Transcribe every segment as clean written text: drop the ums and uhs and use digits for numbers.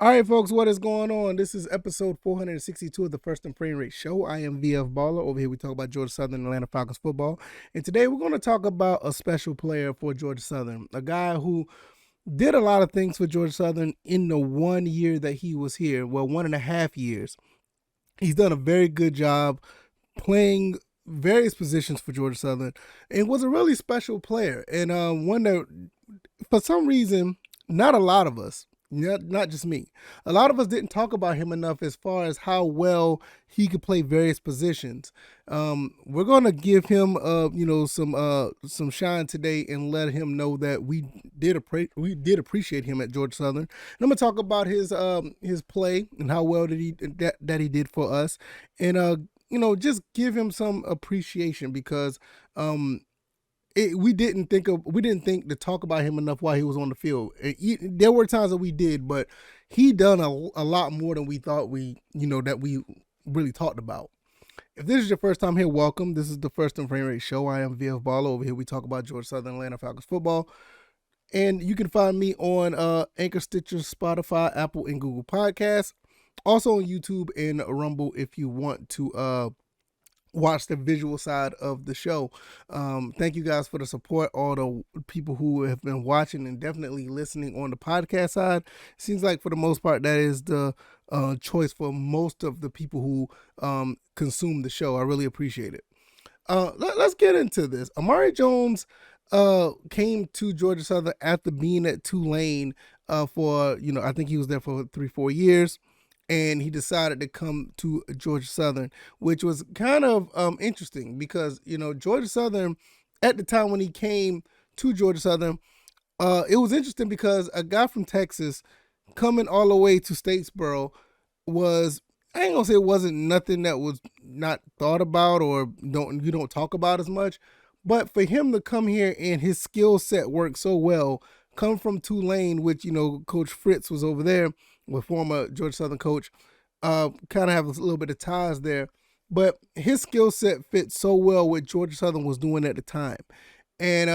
All right, folks, what is going on? This is episode 462 of the First and Frame Rate Show. I am VF Baller. Over here, we talk about Georgia Southern and Atlanta Falcons football. And today, we're going to talk about a special player for Georgia Southern, a guy who did a lot of things for Georgia Southern in the 1 year that he was here. Well, 1.5 years. He's done a very good job playing various positions for Georgia Southern and was a really special player. And one that, for some reason, not a lot of us, not just me, a lot of us didn't talk about him enough as far as how well he could play various positions. We're gonna give him, some shine today and let him know that we did appreciate him at Georgia Southern. And I'm gonna talk about his play and how well did that he did for us, and just give him some appreciation because we didn't think to talk about him enough while he was on the field. There were times that we did, but he done a lot more than we thought that we really talked about. If this is your first time here, welcome. This is the First and Frame Rate Show. I am VF Baller. Over here, we talk about Georgia Southern Atlanta Falcons football. And you can find me on Anchor, Stitcher, Spotify, Apple, and Google Podcasts. Also on YouTube and Rumble if you want to watch the visual side of the show. Thank you guys for the support, all the people who have been watching and definitely listening on the podcast side. Seems like for the most part that is the choice for most of the people who consume the show. I really appreciate it. Let's get into this. Amare Jones came to Georgia Southern after being at Tulane for, I think he was there for 3-4 years. And he decided to come to Georgia Southern, which was kind of interesting because, Georgia Southern, at the time when he came to Georgia Southern, it was interesting because a guy from Texas coming all the way to Statesboro was, I ain't gonna say it wasn't nothing that was not thought about or you don't talk about as much, but for him to come here and his skill set worked so well, come from Tulane, which, Coach Fritz was over there, with former Georgia Southern coach, kind of have a little bit of ties there. But his skill set fit so well what Georgia Southern was doing at the time. And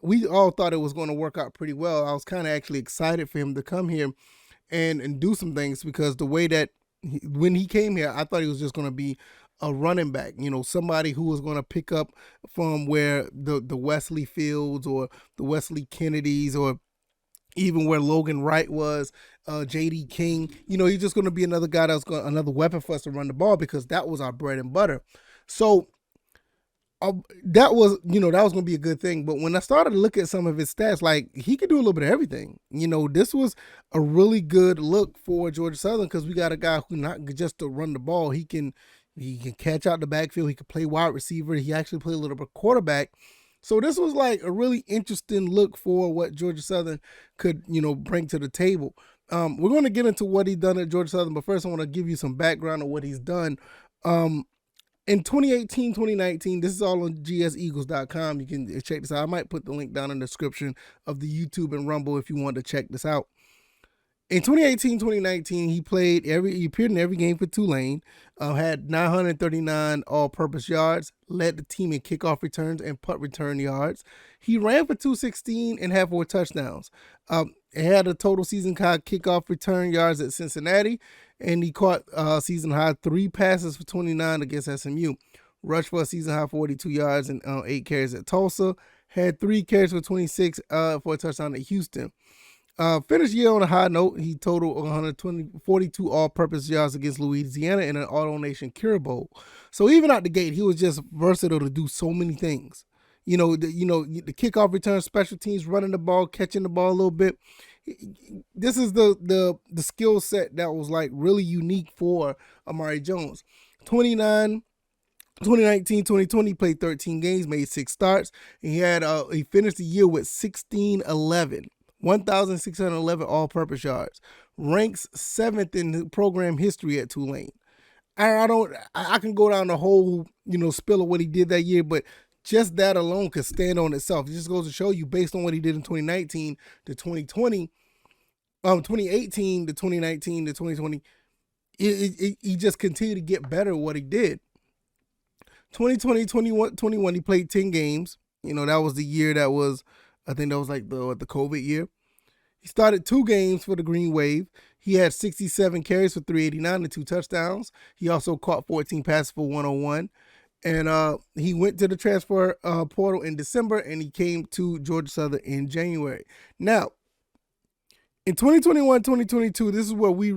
we all thought it was going to work out pretty well. I was kind of actually excited for him to come here and do some things because the way that when he came here, I thought he was just going to be a running back, somebody who was going to pick up from where the Wesley Fields or the Wesley Kennedys or even where Logan Wright was, J.D. King, he's just going to be another guy another weapon for us to run the ball because that was our bread and butter. So that was going to be a good thing. But when I started to look at some of his stats, like he could do a little bit of everything. This was a really good look for Georgia Southern because we got a guy who not just to run the ball. He can catch out the backfield. He could play wide receiver. He actually played a little bit quarterback. So this was like a really interesting look for what Georgia Southern could, bring to the table. We're going to get into what he's done at Georgia Southern, but first I want to give you some background on what he's done. In 2018, 2019, this is all on gseagles.com. You can check this out. I might put the link down in the description of the YouTube and Rumble if you want to check this out. In 2018, 2019, he appeared in every game for Tulane, had 939 all-purpose yards, led the team in kickoff returns and punt return yards. He ran for 216 and had 4 touchdowns. He had a total season-high kickoff return yards at Cincinnati, and he caught season-high 3 passes for 29 against SMU. Rushed for a season-high 42 yards and 8 carries at Tulsa. Had 3 carries for 26 for a touchdown at Houston. Finished the year on a high note. He totaled 42 all-purpose yards against Louisiana in an All-Nation Cure Bowl. So even out the gate, he was just versatile to do so many things. The kickoff return, special teams, running the ball, catching the ball a little bit. This is the skill set that was like really unique for Amare Jones. 2019, 2020, played 13 games, made 6 starts. And he finished the year with 1,611 all-purpose yards, ranks 7th in program history at Tulane. I can go down the whole, spill of what he did that year, but just that alone could stand on itself. It just goes to show you based on what he did in 2019 to 2020, 2018 to 2019 to 2020, he just continued to get better at what he did. 2020, 21, he played 10 games. That was the year that was, I think that was like the COVID year. He started 2 games for the Green Wave. He had 67 carries for 389 and 2 touchdowns. He also caught 14 passes for 101. And he went to the transfer portal in December, and he came to Georgia Southern in January. Now, in 2021, 2022, this is where we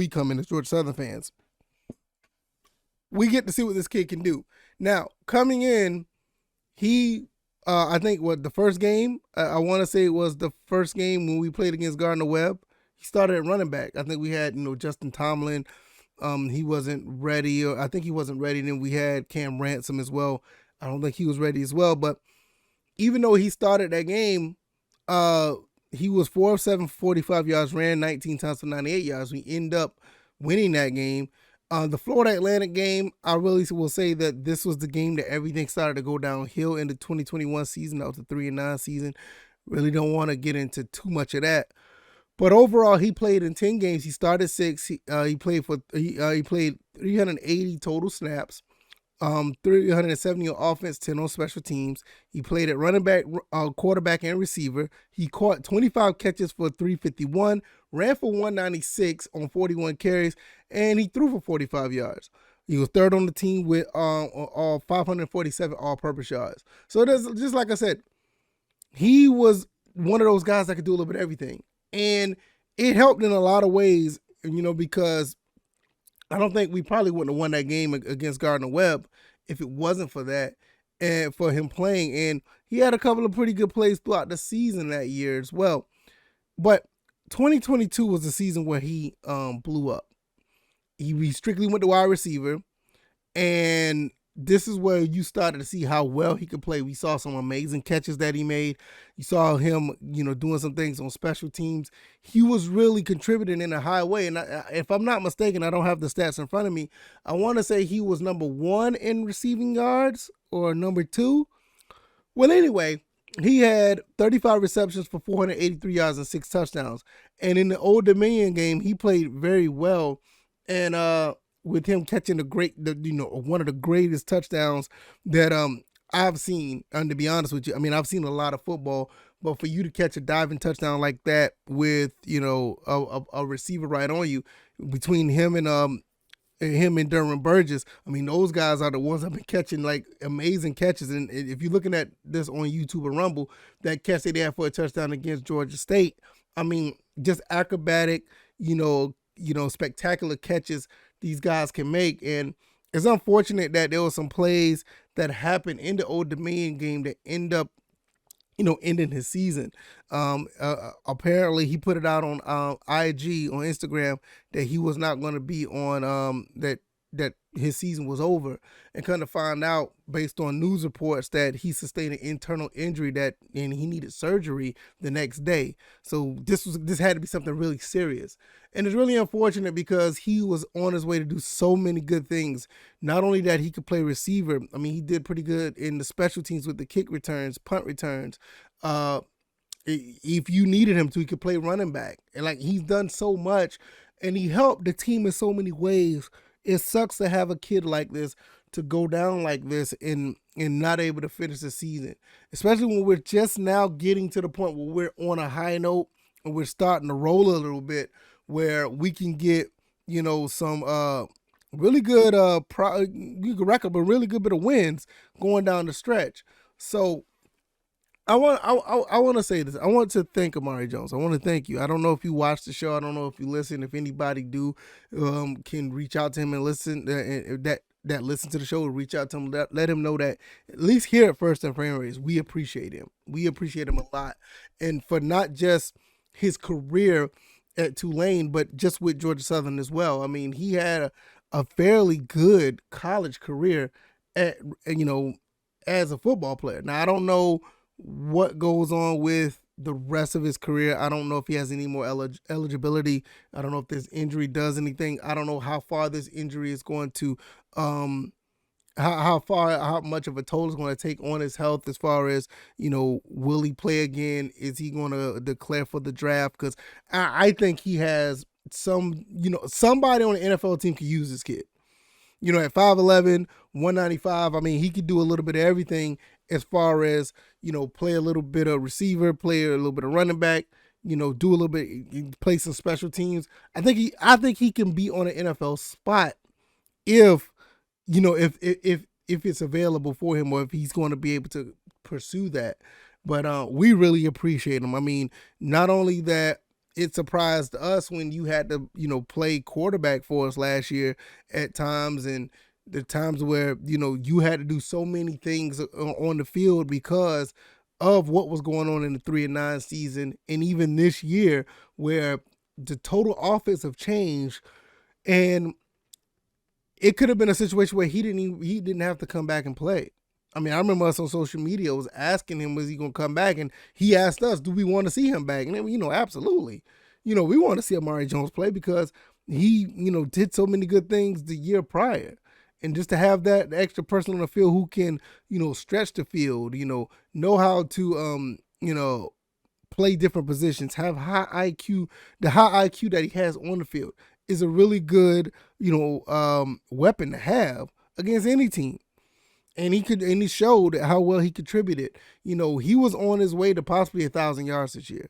come in as Georgia Southern fans. We get to see what this kid can do. Now, coming in, he, I think, the first game, I want to say it was the first game when we played against Gardner-Webb. He started at running back. I think we had, Justin Tomlin. He wasn't ready, or I think he wasn't ready. Then we had Cam Ransom as well. I don't think he was ready as well. But even though he started that game, he was 4 of 7 for 45 yards, ran 19 times for 98 yards. We end up winning that game. The Florida Atlantic game, I really will say that this was the game that everything started to go downhill in the 2021 season. That was the 3-9 season. Really don't want to get into too much of that. But overall, he played in 10 games. He started 6. He played 380 total snaps, 370 on offense, 10 on special teams. He played at running back, quarterback, and receiver. He caught 25 catches for 351, ran for 196 on 41 carries, and he threw for 45 yards. He was third on the team with all 547 all-purpose yards. So just like I said, he was one of those guys that could do a little bit of everything. And it helped in a lot of ways, because I don't think we probably wouldn't have won that game against Gardner-Webb if it wasn't for that and for him playing. And he had a couple of pretty good plays throughout the season that year as well. But 2022 was the season where he blew up. He strictly went to wide receiver, and this is where you started to see how well he could play. We saw some amazing catches that he made. You saw him, doing some things on special teams. He was really contributing in a high way. And if I'm not mistaken, I don't have the stats in front of me. I want to say he was number 1 in receiving yards or number 2. Well, anyway, he had 35 receptions for 483 yards and 6 touchdowns. And in the Old Dominion game, he played very well. And with him catching one of the greatest touchdowns that I've seen. And to be honest with you, I mean, I've seen a lot of football, but for you to catch a diving touchdown like that with a receiver right on you, between him and Derwin Burgess, I mean, those guys are the ones that have been catching like amazing catches. And if you're looking at this on YouTube or Rumble, that catch they had for a touchdown against Georgia State, I mean, just acrobatic, spectacular catches these guys can make. And it's unfortunate that there were some plays that happened in the Old Dominion game that end up, ending his season. Apparently he put it out on IG on Instagram that he was not going to be on that his season was over, and kind of find out based on news reports that he sustained an internal injury and he needed surgery the next day. So this had to be something really serious. And it's really unfortunate because he was on his way to do so many good things. Not only that he could play receiver, I mean, he did pretty good in the special teams with the kick returns, punt returns. If you needed him to, he could play running back. And he's done so much, and he helped the team in so many ways. It sucks to have a kid like this to go down like this and not able to finish the season, especially when we're just now getting to the point where we're on a high note and we're starting to roll a little bit, where we can get, some really good, you can rack up a really good bit of wins going down the stretch. So I want to say this. I want to thank Amare Jones. I want to thank you. I don't know if you watch the show. I don't know if you listen. If anybody do, can reach out to him and listen. That listen to the show, reach out to him. Let him know that at least here at First and Frame Race, we appreciate him. We appreciate him a lot, and for not just his career at Tulane, but just with Georgia Southern as well. I mean, he had a fairly good college career as a football player. Now, I don't know what goes on with the rest of his career. I don't know if he has any more eligibility. I don't know if this injury does anything. I don't know how far this injury is going to, how much of a toll it's going to take on his health, as far as, will he play again? Is he going to declare for the draft? Because I think he has somebody on the NFL team could use this kid. At 5'11", 195, I mean, he could do a little bit of everything as far as, play a little bit of receiver, play a little bit of running back, do a little bit, play some special teams. I think he can be on an NFL spot if if it's available for him, or if he's going to be able to pursue that. But we really appreciate him. I mean, not only that, it surprised us when you had to play quarterback for us last year at times, and the times where you had to do so many things on the field because of what was going on in the 3-9 season, and even this year where the total offensive change, and it could have been a situation where he didn't have to come back and play. I mean, I remember us on social media was asking him, was he going to come back? And he asked us, do we want to see him back? And then, absolutely. We want to see Amare Jones play because he, did so many good things the year prior. And just to have that extra person on the field who can, stretch the field, know how to, play different positions, have high IQ, the high IQ that he has on the field is a really good, weapon to have against any team. And he showed how well he contributed. He was on his way to possibly 1,000 yards this year.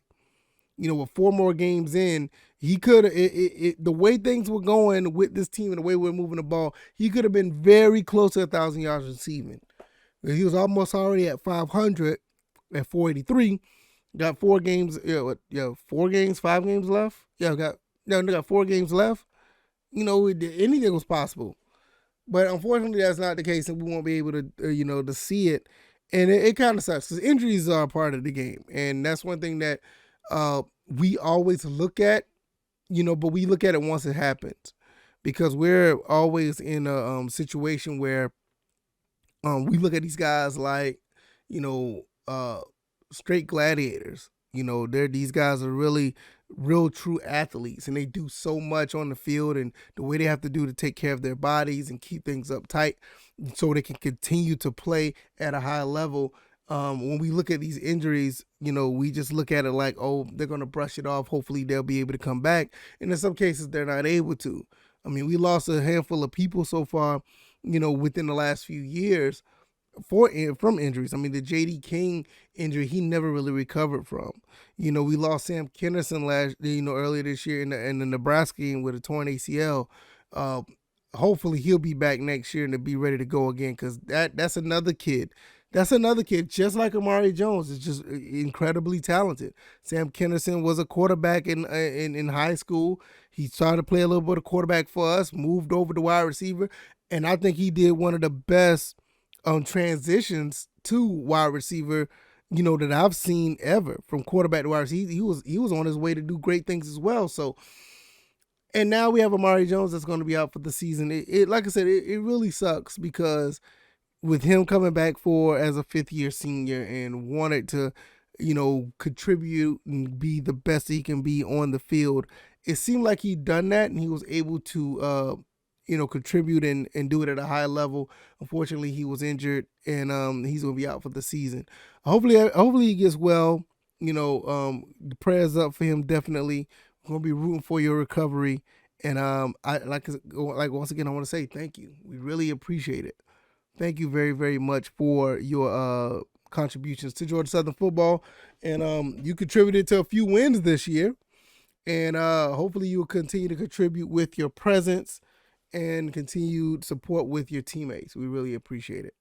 With 4 more games in, he could the way things were going with this team and the way we're moving the ball, he could have been very close to 1,000 yards receiving. He was almost already at 500 at 483. Got 4 games, 4 games, 5 games left. They got 4 games left. Anything was possible. But unfortunately, that's not the case, and we won't be able to, to see it. And it kind of sucks because injuries are a part of the game, and that's one thing that we always look at, but we look at it once it happens, because we're always in a situation where we look at these guys like, straight gladiators. These guys are really real true athletes, and they do so much on the field, and the way they have to do to take care of their bodies and keep things uptight so they can continue to play at a high level. When we look at these injuries, we just look at it like, oh, they're going to brush it off. Hopefully they'll be able to come back. And in some cases, they're not able to. I mean, we lost a handful of people so far, within the last few years from injuries. I mean, the J.D. King injury, he never really recovered from. We lost Sam Kinnerson earlier this year in the Nebraska game with a torn ACL. Hopefully he'll be back next year and to be ready to go again, because that's another kid. That's another kid, just like Amare Jones, is just incredibly talented. Sam Kinnerson was a quarterback in high school. He started to play a little bit of quarterback for us, moved over to wide receiver, and I think he did one of the best transitions to wide receiver, that I've seen ever, from quarterback to wide receiver. He was on his way to do great things as well. So, and now we have Amare Jones that's going to be out for the season. It like I said, it really sucks, because with him coming back as a 5th-year senior and wanted to, contribute and be the best he can be on the field, it seemed like he'd done that and he was able to, contribute and do it at a high level. Unfortunately, he was injured, and he's going to be out for the season. Hopefully he gets well. The prayers up for him, definitely. I'm going to be rooting for your recovery. And I like once again, I want to say thank you. We really appreciate it. Thank you very, very much for your contributions to Georgia Southern football. And you contributed to a few wins this year. And hopefully you will continue to contribute with your presence and continued support with your teammates. We really appreciate it.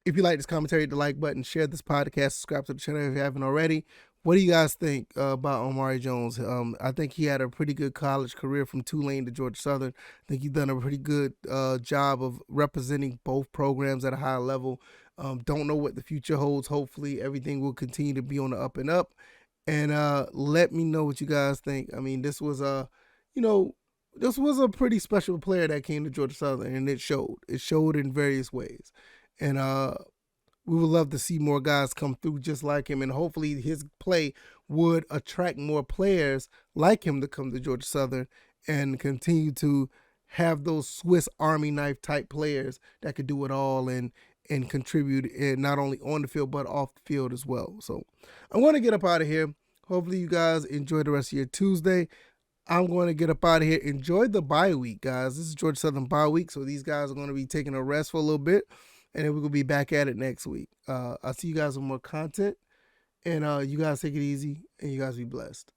If you like this commentary, hit the like button, share this podcast, subscribe to the channel if you haven't already. What do you guys think about Amare Jones? I think he had a pretty good college career from Tulane to Georgia Southern. I think he's done a pretty good job of representing both programs at a high level. Don't know what the future holds. Hopefully everything will continue to be on the up and up. And let me know what you guys think. I mean, this was a pretty special player that came to Georgia Southern, and it showed. It showed in various ways. And we would love to see more guys come through just like him, and hopefully his play would attract more players like him to come to Georgia Southern and continue to have those Swiss Army knife type players that could do it all and contribute, not only on the field but off the field as well. So I'm going to get up out of here. Hopefully you guys enjoy the rest of your Tuesday. I'm going to get up out of here. Enjoy the bye week, guys. This is Georgia Southern bye week, so these guys are going to be taking a rest for a little bit, and then we're going to be back at it next week. I'll see you guys with more content, And you guys take it easy, and you guys be blessed.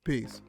Peace.